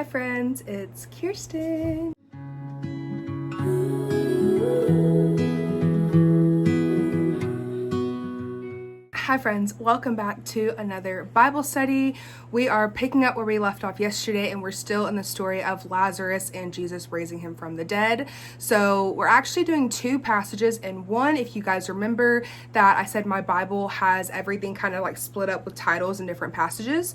Hi friends, it's Kirsten. Hi friends, welcome back to another Bible study. We are picking up where we left off yesterday, and we're still in the story of Lazarus and Jesus raising him from the dead. So we're actually doing two passages in one. If you guys remember that I said my Bible has everything kind of like split up with titles in different passages.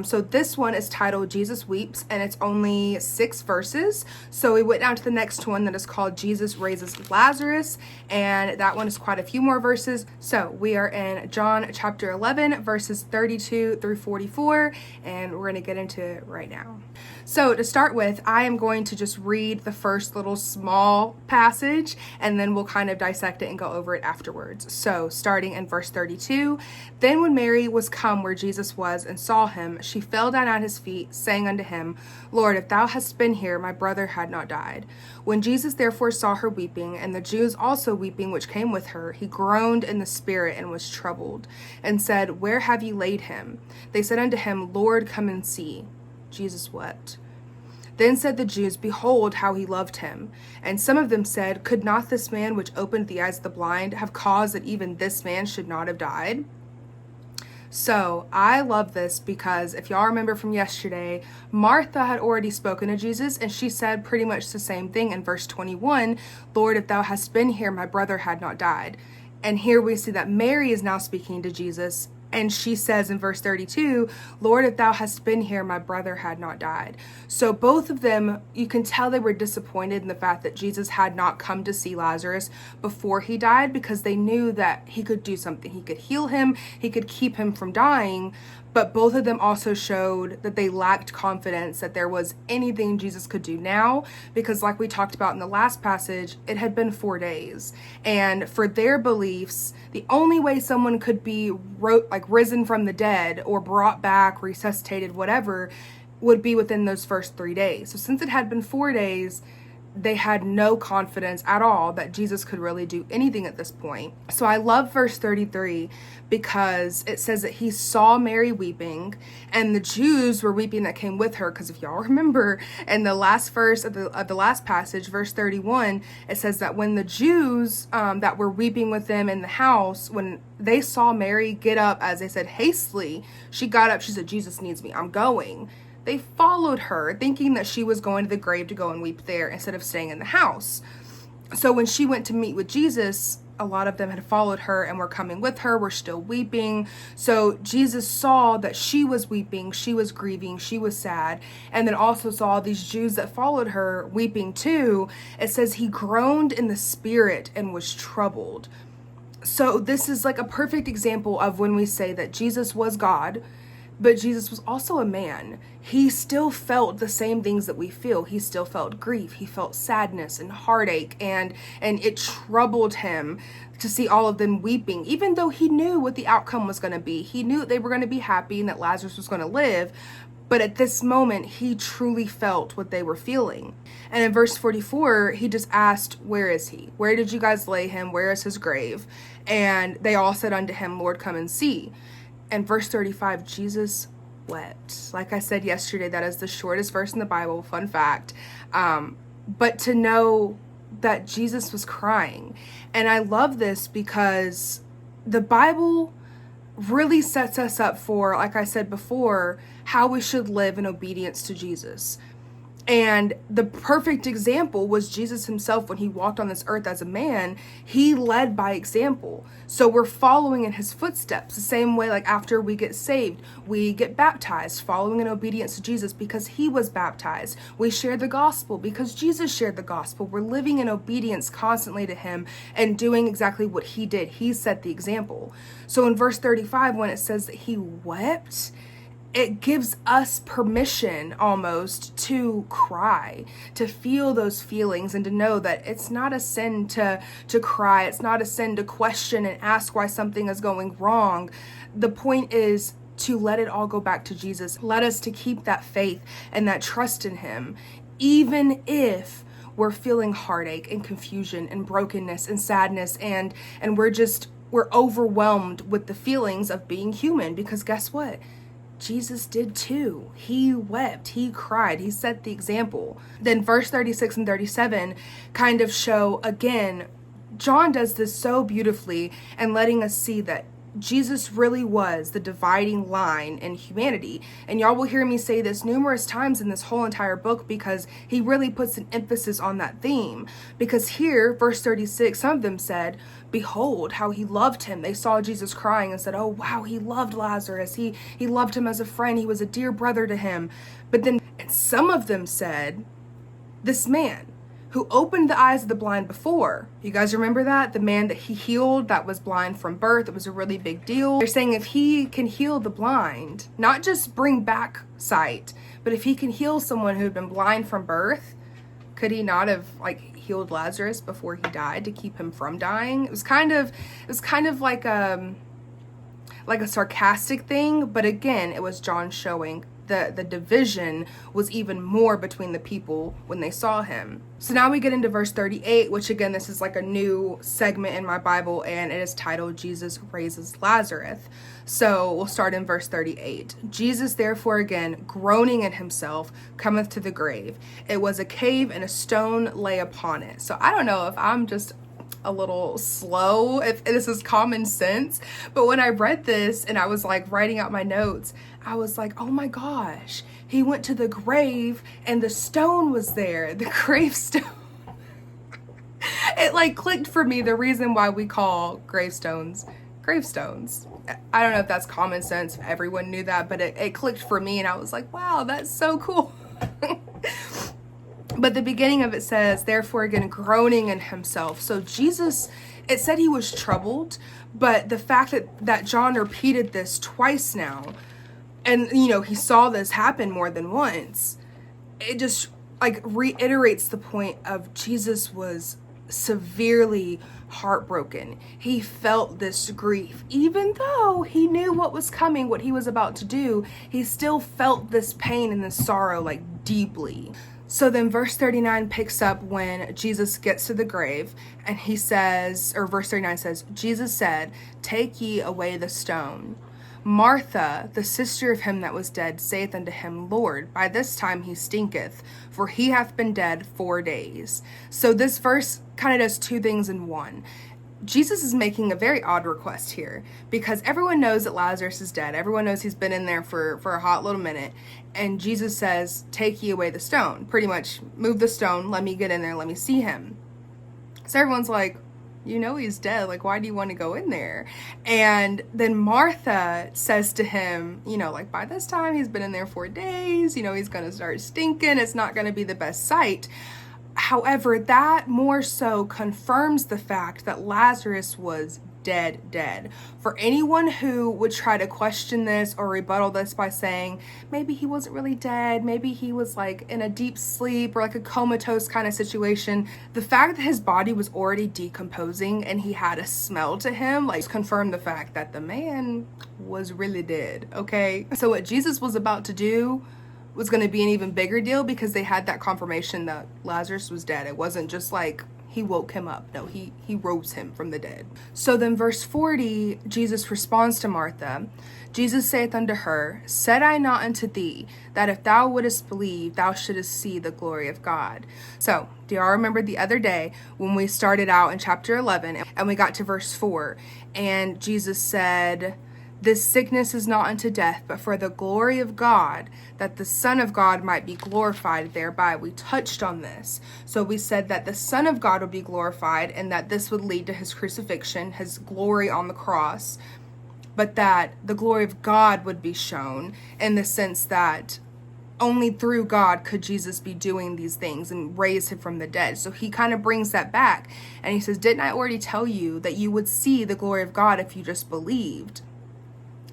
So this one is titled Jesus Weeps, and it's only 6 verses. So we went down to the next one that is called Jesus Raises Lazarus, and that one is quite a few more verses. So we are in John chapter 11 verses 32 through 44, and we're going to get into it right now. So to start with, I am going to just read the first little small passage, and then we'll kind of dissect it and go over it afterwards. So starting in verse 32, then when Mary was come where Jesus was and saw him, she fell down at his feet, saying unto him, Lord, if thou hadst been here, my brother had not died. When Jesus therefore saw her weeping, and the Jews also weeping which came with her, he groaned in the spirit and was troubled, and said, Where have ye laid him? They said unto him, Lord, come and see. Jesus wept. Then said the Jews, Behold, how he loved him. And some of them said, Could not this man which opened the eyes of the blind have caused that even this man should not have died? So I love this because if y'all remember from yesterday, Martha had already spoken to Jesus, and she said pretty much the same thing in verse 21, Lord, if thou hadst been here, my brother had not died. And here we see that Mary is now speaking to Jesus, and she says in verse 32, Lord, if thou hadst been here, my brother had not died. So both of them, you can tell they were disappointed in the fact that Jesus had not come to see Lazarus before he died, because they knew that he could do something. He could heal him, he could keep him from dying. But both of them also showed that they lacked confidence that there was anything Jesus could do now, because like we talked about in the last passage, it had been 4 days. And for their beliefs, the only way someone could be risen from the dead or brought back, resuscitated, whatever, would be within those first 3 days. So since it had been 4 days, they had no confidence at all that Jesus could really do anything at this point. So I love verse 33 because it says that he saw Mary weeping, and the Jews were weeping that came with her. Because if y'all remember in the last verse of the last passage, verse 31, it says that when the Jews that were weeping with them in the house, when they saw Mary get up, as they said, hastily, she got up, she said, Jesus needs me, I'm going. They followed her, thinking that she was going to the grave to go and weep there instead of staying in the house. So when she went to meet with Jesus, a lot of them had followed her and were coming with her, were still weeping. So Jesus saw that she was weeping, she was grieving, she was sad, and then also saw these Jews that followed her weeping too. It says he groaned in the spirit and was troubled. So this is like a perfect example of when we say that Jesus was God, but Jesus was also a man. He still felt the same things that we feel. He still felt grief. He felt sadness and heartache, and it troubled him to see all of them weeping, even though he knew what the outcome was going to be. He knew they were going to be happy and that Lazarus was going to live. But at this moment, he truly felt what they were feeling. And in verse 44, he just asked, Where is he? Where did you guys lay him? Where is his grave? And they all said unto him, Lord, come and see. And verse 35, Jesus wept. Like I said yesterday, that is the shortest verse in the Bible, fun fact. But to know that Jesus was crying. And I love this because the Bible really sets us up for, like I said before, how we should live in obedience to Jesus. And the perfect example was Jesus himself. When he walked on this earth as a man, he led by example. So we're following in his footsteps, the same way like after we get saved, we get baptized, following in obedience to Jesus because he was baptized. We share the gospel because Jesus shared the gospel. We're living in obedience constantly to him and doing exactly what he did. He set the example. So in verse 35, when it says that he wept, it gives us permission almost to cry, to feel those feelings, and to know that it's not a sin to cry. It's not a sin to question and ask why something is going wrong. The point is to let it all go back to Jesus. Let us to keep that faith and that trust in him, even if we're feeling heartache and confusion and brokenness and sadness, and we're overwhelmed with the feelings of being human, because guess what? Jesus did too. He wept, he cried, he set the example. Then verse 36 and 37 kind of show, again, John does this so beautifully and letting us see that Jesus really was the dividing line in humanity. And y'all will hear me say this numerous times in this whole entire book because he really puts an emphasis on that theme. Because here, verse 36, some of them said, behold, how he loved him. They saw Jesus crying and said, oh, wow, he loved Lazarus. He loved him as a friend. He was a dear brother to him. But then some of them said, this man who opened the eyes of the blind before. You guys remember that? The man that he healed that was blind from birth. It was a really big deal. They're saying if he can heal the blind, not just bring back sight, but if he can heal someone who had been blind from birth, could he not have healed Lazarus before he died to keep him from dying? It was kind of like a sarcastic thing, but again, it was John showing the division was even more between the people when they saw him. So now we get into verse 38, which again, this is like a new segment in my Bible, and it is titled Jesus Raises Lazarus. So we'll start in verse 38. Jesus therefore again, groaning in himself, cometh to the grave. It was a cave, and a stone lay upon it. So I don't know if I'm just a little slow, if this is common sense, but when I read this and I was writing out my notes, I was like, oh my gosh, he went to the grave and the stone was there, the gravestone. It clicked for me, the reason why we call gravestones. I don't know if that's common sense, if everyone knew that, but it clicked for me and I was like, wow, that's so cool. But the beginning of it says, therefore again, groaning in himself. So Jesus, it said he was troubled, but the fact that John repeated this twice now, and he saw this happen more than once, it just reiterates the point of Jesus was severely heartbroken. He felt this grief. Even though he knew what was coming, what he was about to do, he still felt this pain and this sorrow deeply. So then verse 39 picks up when Jesus gets to the grave, and he says, or verse 39 says, Jesus said, take ye away the stone. Martha, the sister of him that was dead, saith unto him, Lord, by this time he stinketh, for he hath been dead 4 days. So this verse kind of does two things in one. Jesus is making a very odd request here because everyone knows that Lazarus is dead. Everyone knows he's been in there for a hot little minute. And Jesus says, take ye away the stone. Pretty much, move the stone, let me get in there, let me see him. So everyone's like, he's dead. Why do you want to go in there? And then Martha says to him, by this time he's been in there 4 days. He's going to start stinking. It's not going to be the best sight. However, that more so confirms the fact that Lazarus was dead. For anyone who would try to question this or rebuttal this by saying, maybe he wasn't really dead, maybe he was in a deep sleep or a comatose kind of situation, the fact that his body was already decomposing and he had a smell to him, confirmed the fact that the man was really dead, okay? So what Jesus was about to do was going to be an even bigger deal because they had that confirmation that Lazarus was dead. It wasn't just he woke him up. No, he rose him from the dead. So then verse 40, Jesus responds to Martha. Jesus saith unto her, said I not unto thee, that if thou wouldest believe, thou shouldest see the glory of God. So, do y'all remember the other day when we started out in chapter 11 and we got to verse 4 and Jesus said, this sickness is not unto death, but for the glory of God, that the Son of God might be glorified thereby. We touched on this. So we said that the Son of God would be glorified and that this would lead to his crucifixion, his glory on the cross, but that the glory of God would be shown in the sense that only through God could Jesus be doing these things and raise him from the dead. So he kind of brings that back and he says, didn't I already tell you that you would see the glory of God if you just believed?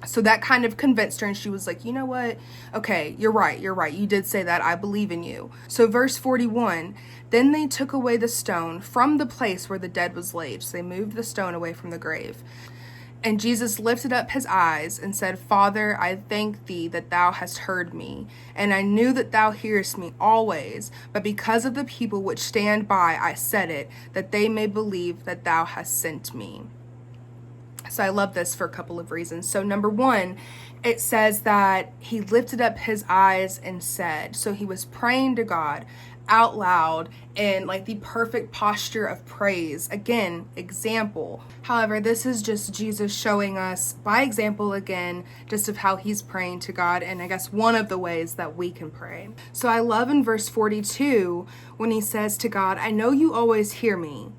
So that kind of convinced her and she was like, you know what? Okay, you're right. You did say that. I believe in you. So verse 41, then they took away the stone from the place where the dead was laid. So they moved the stone away from the grave. And Jesus lifted up his eyes and said, Father, I thank thee that thou hast heard me. And I knew that thou hearest me always. But because of the people which stand by, I said it, that they may believe that thou hast sent me. So I love this for a couple of reasons. So number one, it says that he lifted up his eyes and said, so he was praying to God out loud in like the perfect posture of praise. Again, example. However, this is just Jesus showing us by example again, just of how he's praying to God, and I guess one of the ways that we can pray. So I love in verse 42 when he says to God, I know you always hear me,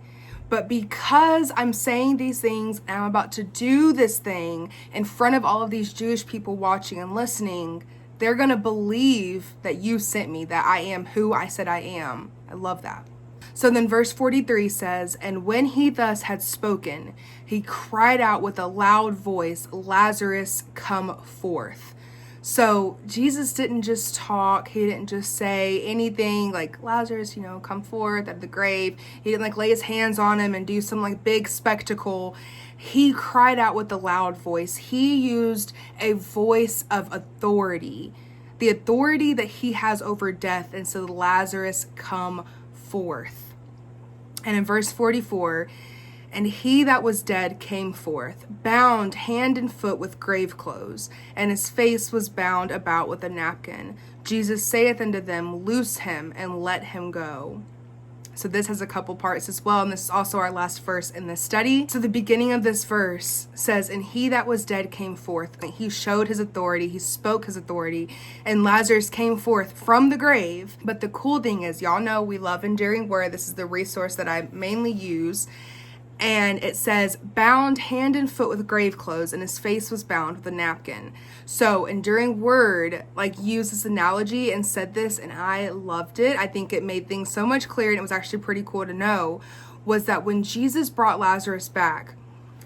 but because I'm saying these things and I'm about to do this thing in front of all of these Jewish people watching and listening, they're going to believe that you sent me, that I am who I said I am. I love that. So then verse 43 says, and when he thus had spoken, he cried out with a loud voice, Lazarus, come forth. So Jesus didn't just talk. He didn't just say anything like, Lazarus, come forth out of the grave. He didn't like lay his hands on him and do some like big spectacle. He cried out with a loud voice. He used a voice of authority, the authority that he has over death. And so Lazarus, come forth. And in verse 44, and he that was dead came forth, bound hand and foot with grave clothes, and his face was bound about with a napkin. Jesus saith unto them, loose him and let him go. So this has a couple parts as well, and this is also our last verse in this study. So the beginning of this verse says, and he that was dead came forth. He showed his authority, he spoke his authority, and Lazarus came forth from the grave. But the cool thing is, y'all know we love Enduring Word. This is the resource that I mainly use. And it says, bound hand and foot with grave clothes, and his face was bound with a napkin. So Enduring Word used this analogy and said this, and I loved it. I think it made things so much clearer, and it was actually pretty cool to know, was that when Jesus brought Lazarus back,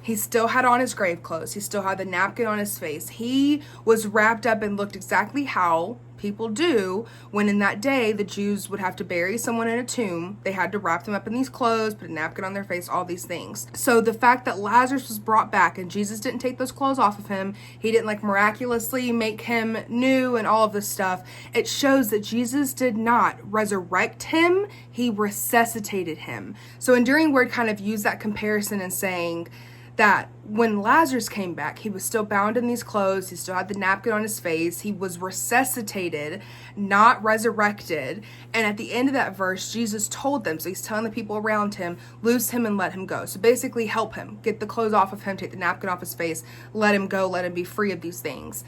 he still had on his grave clothes. He still had the napkin on his face. He was wrapped up and looked exactly how people do when in that day the Jews would have to bury someone in a tomb. They had to wrap them up in these clothes, put a napkin on their face, all these things. So the fact that Lazarus was brought back and Jesus didn't take those clothes off of him, he didn't miraculously make him new and all of this stuff, it shows that Jesus did not resurrect him, he resuscitated him. So Enduring Word kind of used that comparison and saying that when Lazarus came back, he was still bound in these clothes, he still had the napkin on his face, he was resuscitated, not resurrected. And at the end of that verse, Jesus told them, so he's telling the people around him, loose him and let him go. So basically help him, get the clothes off of him, take the napkin off his face, let him go, let him be free of these things.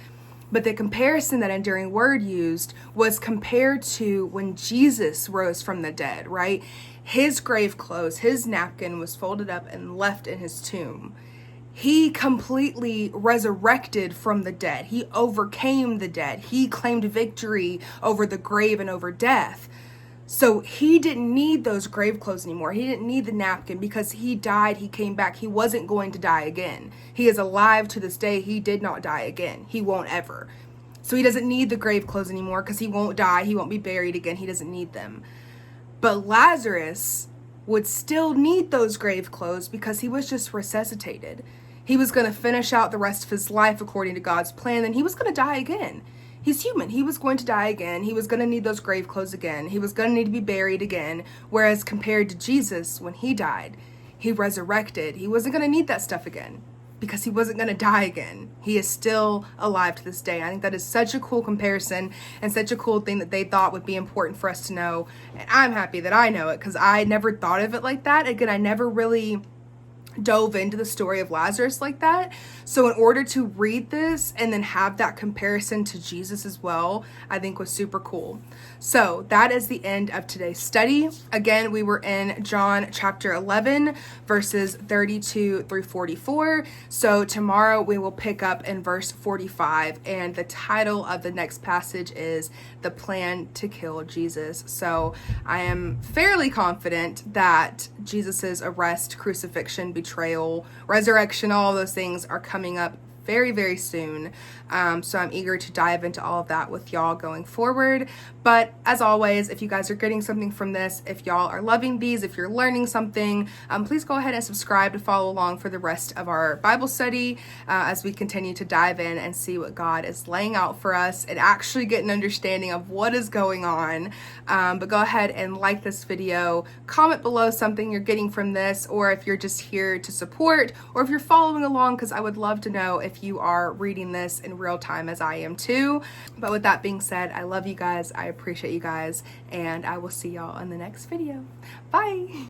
But the comparison that Enduring Word used was compared to when Jesus rose from the dead, right? His grave clothes, his napkin was folded up and left in his tomb. He completely resurrected from the dead. He overcame the dead. He claimed victory over the grave and over death. So he didn't need those grave clothes anymore. He didn't need the napkin because he died, he came back. He wasn't going to die again. He is alive to this day. He did not die again. He won't ever. So he doesn't need the grave clothes anymore because he won't die. He won't be buried again. He doesn't need them. But Lazarus would still need those grave clothes because he was just resuscitated. He was going to finish out the rest of his life according to God's plan, and he was going to die again. He's human. He was going to die again. He was going to need those grave clothes again. He was going to need to be buried again. Whereas compared to Jesus, when he died, he resurrected. He wasn't going to need that stuff again because he wasn't going to die again. He is still alive to this day. I think that is such a cool comparison and such a cool thing that they thought would be important for us to know. And I'm happy that I know it because I never thought of it like that. Again, I never really dove into the story of Lazarus like that. So in order to read this and then have that comparison to Jesus as well, I think was super cool. So that is the end of today's study. Again, we were in John chapter 11, verses 32 through 44. So tomorrow we will pick up in verse 45, and the title of the next passage is The Plan to Kill Jesus. So I am fairly confident that Jesus's arrest, crucifixion, betrayal, resurrection, all of those things are coming up very, very soon. So I'm eager to dive into all of that with y'all going forward. But as always, if you guys are getting something from this, if y'all are loving these, if you're learning something, please go ahead and subscribe to follow along for the rest of our Bible study as we continue to dive in and see what God is laying out for us and actually get an understanding of what is going on. But go ahead and like this video, comment below something you're getting from this, or if you're just here to support, or if you're following along, because I would love to know if if you are reading this in real time as I am too. But with that being said, I love you guys, I appreciate you guys, and I will see y'all in the next video. Bye!